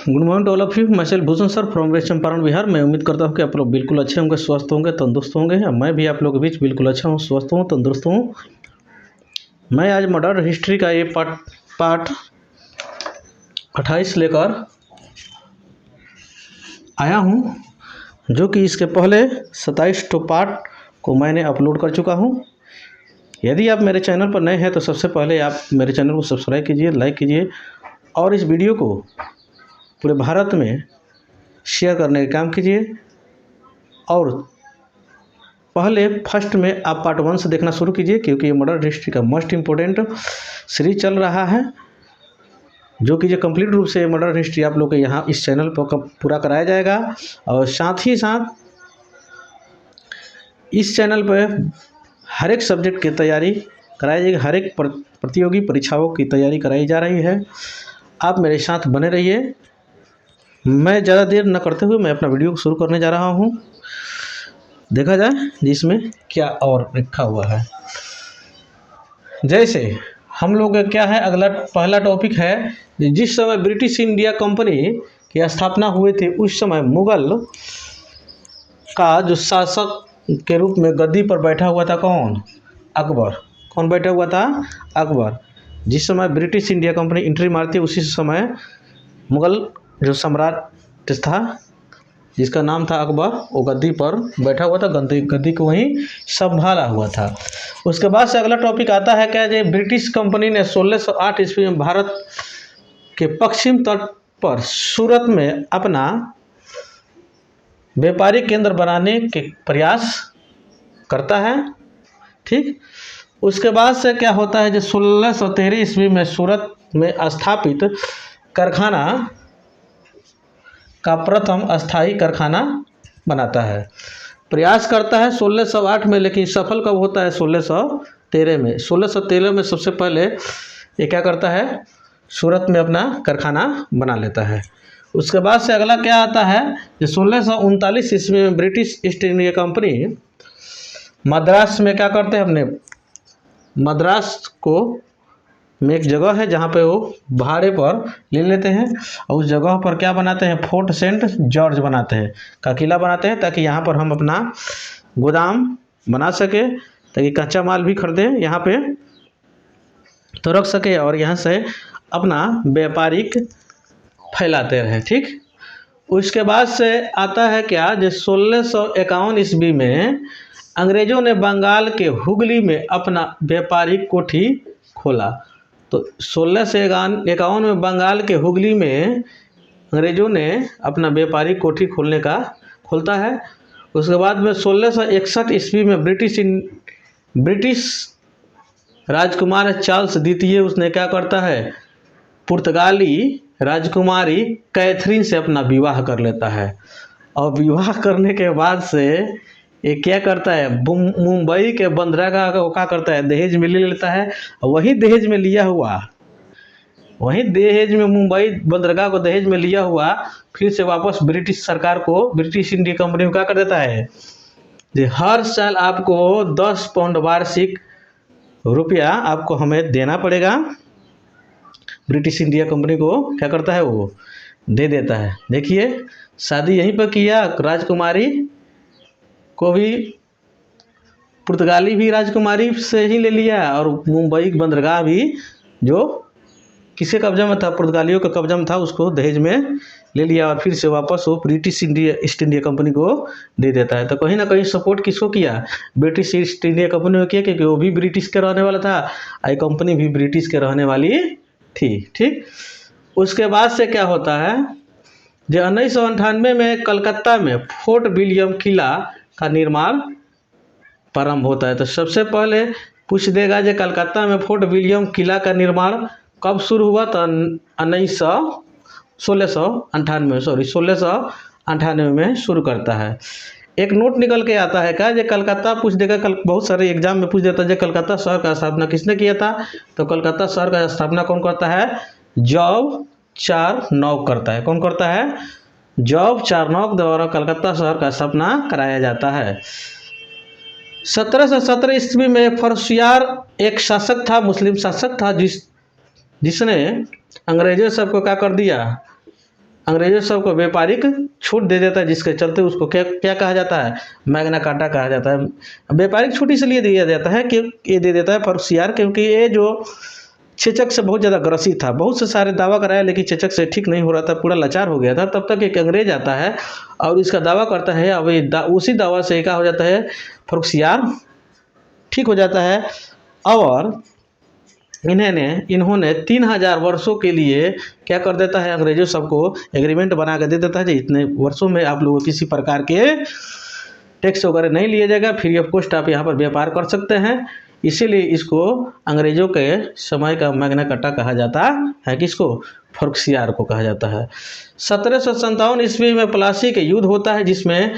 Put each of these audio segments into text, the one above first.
Good morning to all of you. मैं Shail Bhushan sir from West Champaran Bihar. मैं उम्मीद करता हूँ कि आप लोग बिल्कुल अच्छे होंगे, स्वस्थ होंगे, तंदुरुस्त होंगे। मैं भी आप लोगों के बीच बिल्कुल अच्छा हूँ, स्वस्थ हूँ, तंदुरुस्त हूँ। मैं आज मॉडर्न हिस्ट्री का ये पार्ट 28 लेकर आया हूँ, जो कि इसके पहले 27 टो पार्ट को मैंने अपलोड कर चुका हूँ। यदि आप मेरे चैनल पर नए हैं तो सबसे पहले आप मेरे चैनल को सब्सक्राइब कीजिए, लाइक कीजिए और इस वीडियो को पूरे भारत में शेयर करने का काम कीजिए। और पहले फर्स्ट में आप पार्ट 1 से देखना शुरू कीजिए, क्योंकि ये मॉडर्न हिस्ट्री का मोस्ट इम्पोर्टेंट सीरीज चल रहा है, जो कि जो कंप्लीट रूप से मॉडर्न हिस्ट्री आप लोग के यहाँ इस चैनल पर पूरा कराया जाएगा। और साथ ही साथ इस चैनल पर हर एक सब्जेक्ट की तैयारी कराई जाएगी, हर एक प्रतियोगी परीक्षाओं की तैयारी कराई जा रही है। आप मेरे साथ बने रहिए। मैं ज़्यादा देर न करते हुए मैं अपना वीडियो शुरू करने जा रहा हूँ। देखा जाए जिसमें क्या और लिखा हुआ है। जैसे हम लोग का क्या है, अगला पहला टॉपिक है, जिस समय ब्रिटिश इंडिया कंपनी की स्थापना हुई थी उस समय मुगल का जो शासक के रूप में गद्दी पर बैठा हुआ था कौन? अकबर। कौन बैठा हुआ था? अकबर। जिस समय ब्रिटिश इंडिया कंपनी एंट्री मारती उसी समय मुगल जो सम्राट था जिसका नाम था अकबर, वो गद्दी पर बैठा हुआ था, गद्दी को वहीं संभाला हुआ था। उसके बाद से अगला टॉपिक आता है क्या, जो ब्रिटिश कंपनी ने 1608 ईस्वी में भारत के पश्चिम तट पर सूरत में अपना व्यापारिक केंद्र बनाने के प्रयास करता है। ठीक, उसके बाद से क्या होता है, जो 1613 ईस्वी में सूरत में स्थापित कारखाना का प्रथम अस्थाई कारखाना बनाता है। प्रयास करता है 1608 में, लेकिन सफल कब होता है? 1613 में। 1613 में सबसे पहले ये क्या करता है, सूरत में अपना कारखाना बना लेता है। उसके बाद से अगला क्या आता है, जो 1639 ईस्वी में British east India company Madras में क्या करते हैं, अपने मद्रास को में एक जगह है जहाँ पे वो भाड़े पर ले लेते हैं और उस जगह पर क्या बनाते हैं, फोर्ट सेंट जॉर्ज बनाते हैं, का किला बनाते हैं, ताकि यहाँ पर हम अपना गोदाम बना सके, ताकि कच्चा माल भी खरीदें यहाँ पे तो रख सके और यहाँ से अपना व्यापारिक फैलाते रहें। ठीक, उसके बाद से आता है क्या, जो 1651 ईस्वी में अंग्रेज़ों ने बंगाल के हुगली में अपना व्यापारिक कोठी खोला। तो 1651 में बंगाल के हुगली में अंग्रेज़ों ने अपना व्यापारिक कोठी खोलता है। उसके बाद में 1661 ईस्वी में ब्रिटिश राजकुमार चार्ल्स द्वितीय उसने क्या करता है, पुर्तगाली राजकुमारी कैथरीन से अपना विवाह कर लेता है। और विवाह करने के बाद से ये क्या करता है, मुंबई के बंदरगाह को क्या करता है, दहेज में ले लेता है। वही दहेज में मुंबई बंदरगाह को दहेज में लिया हुआ फिर से वापस ब्रिटिश सरकार को, ब्रिटिश इंडिया कंपनी को क्या कर देता है, कि हर साल आपको 10 पाउंड वार्षिक रुपया आपको हमें देना पड़ेगा। ब्रिटिश इंडिया कंपनी को क्या करता है, वो दे देता है। देखिए, शादी यहीं पर किया, राजकुमारी को भी पुर्तगाली भी राजकुमारी से ही ले लिया और मुंबई बंदरगाह भी जो किसके कब्जा में था, पुर्तगालियों के कब्जा में था, उसको दहेज में ले लिया और फिर से वापस वो ब्रिटिश ईस्ट इंडिया कंपनी को दे देता है। तो कहीं ना कहीं सपोर्ट किसको किया, ब्रिटिश ईस्ट इंडिया कंपनी को किया, क्योंकि वो भी ब्रिटिश के रहने वाला था, आई कंपनी भी ब्रिटिश के रहने वाली थी। ठीक, उसके बाद से क्या होता है, जो 1998 में कलकत्ता में फोर्ट विलियम किला का निर्माण प्रारंभ होता है। तो सबसे पहले पूछ देगा, जो कलकत्ता में फोर्ट विलियम किला का निर्माण कब शुरू हुआ, तो 1698 में शुरू करता है। एक नोट निकल के आता है क्या, जो कलकत्ता पूछ देगा, बहुत सारे एग्जाम में पूछ देता है, जो कलकत्ता शहर का स्थापना किसने किया था, तो कलकत्ता शहर का स्थापना कौन करता है, जॉब चारनॉग करता है। कौन करता है, जॉब चारनॉग द्वारा कलकत्ता शहर का स्थापना कराया जाता है। 1717 ईस्वी में फर्रुखियार एक शासक था, मुस्लिम शासक था, जिसने अंग्रेजों सबको क्या कर दिया, अंग्रेजों सबको व्यापारिक छूट दे देता है, जिसके चलते उसको क्या क्या कहा जाता है, मैग्ना कार्टा कहा जाता है। व्यापारिक छूट इसलिए दिया जाता है कि ये दे देता है फर्रुखसियार, क्योंकि ये जो चेचक से बहुत ज़्यादा ग्रसित था, बहुत से सारे दावा कराया लेकिन चेचक से ठीक नहीं हो रहा था, पूरा लाचार हो गया था। तब तक एक अंग्रेज आता है और इसका दावा करता है। अब उसी दावा से क्या हो जाता है, फर्रुखसियार ठीक हो जाता है। और इन्होंने 3000 वर्षों के लिए क्या कर देता है, अंग्रेजों सबको एग्रीमेंट बना के दे देता है कि इतने वर्षों में आप लोगों किसी प्रकार के टैक्स वगैरह नहीं लिया जाएगा, फ्री ऑफ कॉस्ट आप यहाँ पर व्यापार कर सकते हैं। इसीलिए इसको अंग्रेजों के समय का मैग्ना कार्टा कहा जाता है। किसको, फर्रुखसियार को कहा जाता है। 1757 ईस्वी में प्लासी के युद्ध होता है, जिसमें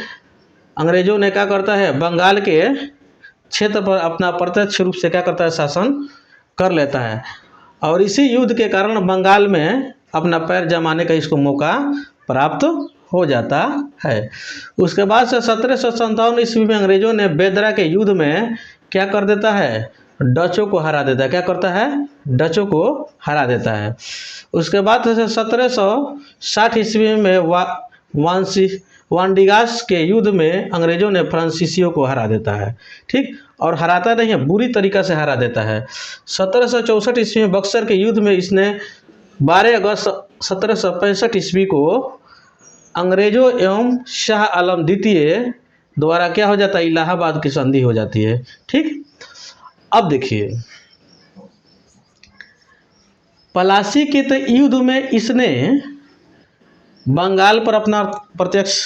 अंग्रेजों ने क्या करता है, बंगाल के क्षेत्र पर अपना प्रत्यक्ष रूप से क्या करता है, शासन कर लेता है। और इसी युद्ध के कारण बंगाल में अपना पैर जमाने का इसको मौका प्राप्त हो जाता है। उसके बाद से 1757 ईस्वी में अंग्रेजों ने बेदरा के युद्ध में क्या कर देता है, डचों को हरा देता है। क्या करता है, डचों को हरा देता है। उसके बाद 1760 ईस्वी में वांडिगास के युद्ध में अंग्रेजों ने फ्रांसीसियों को हरा देता है। ठीक, और हराता नहीं है, बुरी तरीक़ा से हरा देता है। 1764 ईस्वी में बक्सर के युद्ध में इसने 12 अगस्त 1765 ईस्वी को अंग्रेजों एवं शाह आलम द्वितीय द्वारा क्या हो जाता है, इलाहाबाद की संधि हो जाती है। ठीक, अब देखिए प्लासी के तो युद्ध में इसने बंगाल पर अपना प्रत्यक्ष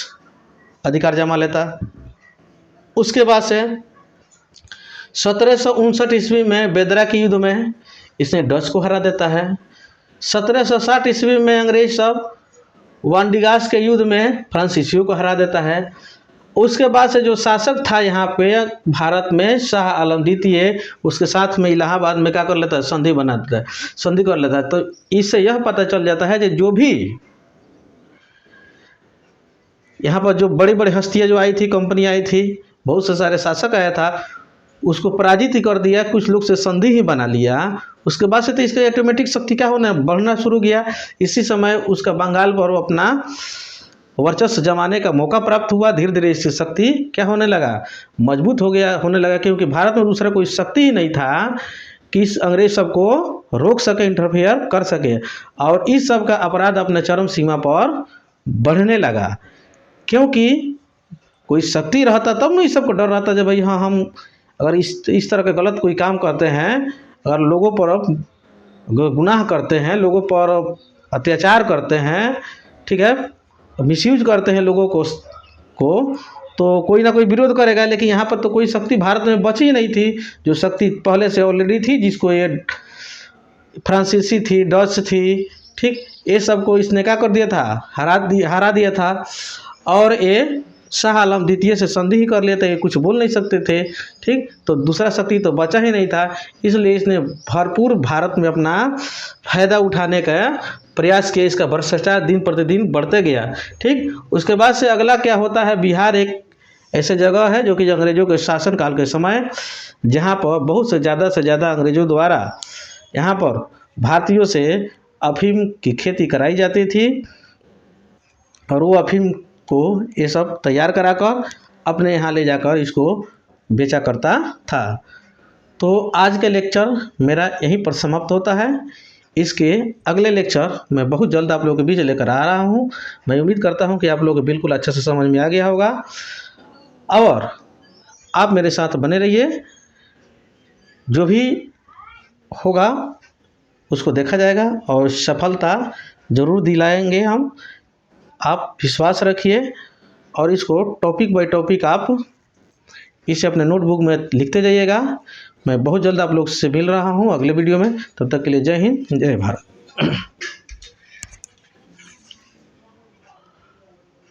अधिकार जमा लेता। उसके बाद से 1759 ईस्वी में बेदरा के युद्ध में इसने डच को हरा देता है। 1760 ईस्वी में अंग्रेज सब वांडिगास के युद्ध में फ्रांसीसियों को हरा देता है। उसके बाद से जो शासक था यहाँ पे भारत में, शाह आलम द्वितीय, उसके साथ में इलाहाबाद में क्या कर लेता है, संधि बना देता है, संधि कर लेता है। तो इससे यह पता चल जाता है कि जो भी यहाँ पर जो बड़ी बड़ी हस्तियाँ जो आई थी, कंपनी आई थी, बहुत से सारे शासक आया था, उसको पराजित ही कर दिया, कुछ लोग से संधि ही बना लिया। उसके बाद से तो इसका ऑटोमेटिक शक्ति क्या होना, बढ़ना शुरू किया। इसी समय उसका बंगाल पर अपना वर्चस्व जमाने का मौका प्राप्त हुआ। धीरे धीरे इसकी शक्ति क्या होने लगा, मजबूत होने लगा, क्योंकि भारत में दूसरा कोई शक्ति ही नहीं था कि इस अंग्रेज सबको रोक सके, इंटरफेयर कर सके। और इस सब का अपराध अपने चरम सीमा पर बढ़ने लगा, क्योंकि कोई शक्ति रहता तब ना इस सबको डर रहता जब भाई हाँ हम अगर इस तरह का गलत कोई काम करते हैं, अगर लोगों पर गुनाह करते हैं, लोगों पर अत्याचार करते हैं, ठीक है, मिसयूज करते हैं लोगों को तो कोई ना कोई विरोध करेगा। लेकिन यहाँ पर तो कोई शक्ति भारत में बची ही नहीं थी। जो शक्ति पहले से ऑलरेडी थी, जिसको ये फ्रांसीसी थी, डच थी, ठीक, ये सबको इसने क्या कर दिया था, हरा दिया था। और ये शाह आलम द्वितीय से संधि ही कर लेते, ये कुछ बोल नहीं सकते थे। ठीक, तो दूसरा शक्ति तो बचा ही नहीं था, इसलिए इसने भरपूर भारत में अपना फायदा उठाने का प्रयास किया। इसका भ्रष्टाचार दिन प्रतिदिन बढ़ते गया। ठीक, उसके बाद से अगला क्या होता है, बिहार एक ऐसे जगह है जो कि अंग्रेजों के शासनकाल के समय, जहाँ पर बहुत से ज़्यादा अंग्रेजों द्वारा यहाँ पर भारतीयों से अफीम की खेती कराई जाती थी। और वो अफीम को ये सब तैयार कराकर अपने यहाँ ले जाकर इसको बेचा करता था। तो आज के लेक्चर मेरा यहीं पर समाप्त होता है। इसके अगले लेक्चर मैं बहुत जल्द आप लोगों के बीच लेकर आ रहा हूँ। मैं उम्मीद करता हूँ कि आप लोगों को बिल्कुल अच्छे से समझ में आ गया होगा, और आप मेरे साथ बने रहिए। जो भी होगा उसको देखा जाएगा और सफलता ज़रूर दिलाएंगे हम। आप विश्वास रखिए और इसको टॉपिक बाय टॉपिक आप इसे अपने नोटबुक में लिखते जाइएगा। मैं बहुत जल्द आप लोग से मिल रहा हूँ अगले वीडियो में। तब तक के लिए जय हिंद, जय भारत।